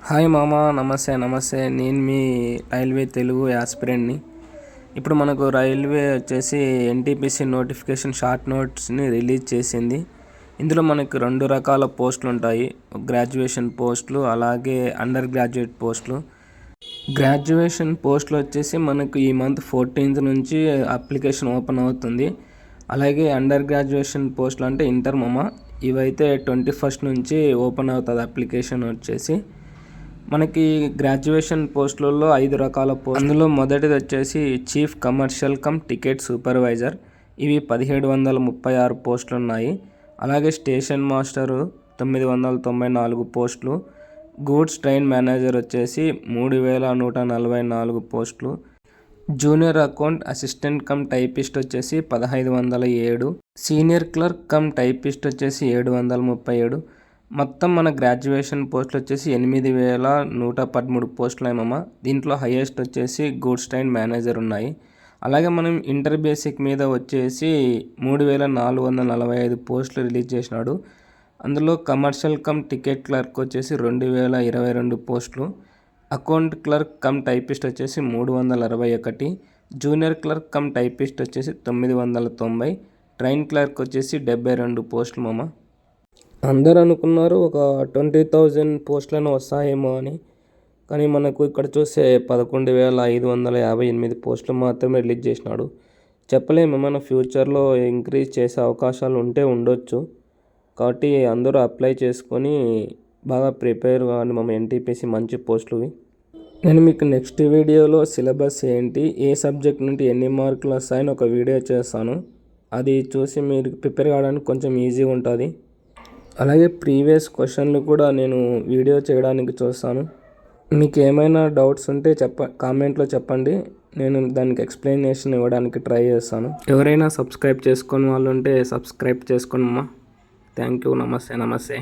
Hi మామ, నమస్తే నమస్తే. నేను మీ రైల్వే తెలుగు యాస్పిరెంట్ని. ఇప్పుడు మనకు రైల్వే వచ్చేసి ఎన్టీపీసీ నోటిఫికేషన్ షార్ట్ నోట్స్ని రిలీజ్ చేసింది. ఇందులో మనకు 2 రకాల పోస్టులు ఉంటాయి. గ్రాడ్యుయేషన్ పోస్టులు, అలాగే అండర్ గ్రాడ్యుయేట్ పోస్టులు. గ్రాడ్యుయేషన్ పోస్టులు వచ్చేసి మనకు ఈ మంత్ 14th నుంచి అప్లికేషన్ ఓపెన్ అవుతుంది. అలాగే అండర్ గ్రాడ్యుయేషన్ పోస్టులు అంటే ఇంటర్ మామ, ఇవైతే 21st నుంచి ఓపెన్ అవుతుంది అప్లికేషన్ వచ్చేసి. మనకి గ్రాడ్యుయేషన్ పోస్టులలో 5 రకాల పోస్ట్. అందులో మొదటిది వచ్చేసి chief commercial come ticket supervisor. ఇవి 1736 పోస్టులు ఉన్నాయి. అలాగే స్టేషన్ మాస్టరు 994 పోస్టులు. గూడ్స్ ట్రైన్ మేనేజర్ వచ్చేసి 3144 పోస్టులు. Junior account assistant cum typist వచ్చేసి 1507. సీనియర్ క్లర్క్ కమ్ టైపిస్ట్ వచ్చేసి 737. మొత్తం మన గ్రాడ్యుయేషన్ పోస్టులు వచ్చేసి 8113 పోస్టులు అయ్యామమ్మ. దీంట్లో హైయెస్ట్ వచ్చేసి గూడ్స్ ట్రైన్ మేనేజర్ ఉన్నాయి. అలాగే మనం ఇంటర్ బేసిక్ మీద వచ్చేసి 3445 పోస్టులు రిలీజ్ చేసినాడు. అందులో కమర్షియల్ కమ్ టికెట్ క్లర్క్ వచ్చేసి 2022 పోస్టులు. అకౌంట్ క్లర్క్ కమ్ టైపిస్ట్ వచ్చేసి 361. జూనియర్ క్లర్క్ కమ్ టైపిస్ట్ వచ్చేసి 990. ట్రైన్ క్లర్క్ వచ్చేసి 72 పోస్టులు మామ. అందరు అనుకున్నారు ఒక 20,000 పోస్టులను వస్తాయేమో అని, కానీ మనకు ఇక్కడ చూస్తే 11,558 పోస్టులు మాత్రమే రిలీజ్ చేసినాడు. చెప్పలేము, మన ఫ్యూచర్లో ఇంక్రీజ్ చేసే అవకాశాలు ఉంటే ఉండొచ్చు. కాబట్టి అందరూ అప్లై చేసుకొని బాగా ప్రిపేర్ కావాలి మన ఎన్టీపీసీ మంచి పోస్టులు. నేను మీకు నెక్స్ట్ వీడియోలో సిలబస్ ఏంటి, ఏ సబ్జెక్ట్ నుండి ఎన్ని మార్కులు వస్తాయని ఒక వీడియో చేస్తాను. అది చూసి మీరు ప్రిపేర్ కావడానికి కొంచెం ఈజీగా ఉంటుంది. అలాగే ప్రీవియస్ క్వశ్చన్లు కూడా నేను వీడియో చేయడానికి చూస్తాను. మీకు ఏమైనా డౌట్స్ ఉంటే కామెంట్లో చెప్పండి. నేను దానికి ఎక్స్ప్లెనేషన్ ఇవ్వడానికి ట్రై చేస్తాను. ఎవరైనా సబ్స్క్రైబ్ చేసుకొని వాళ్ళు ఉంటే సబ్స్క్రైబ్ చేసుకోండి అమ్మా. Thank you. నమస్తే.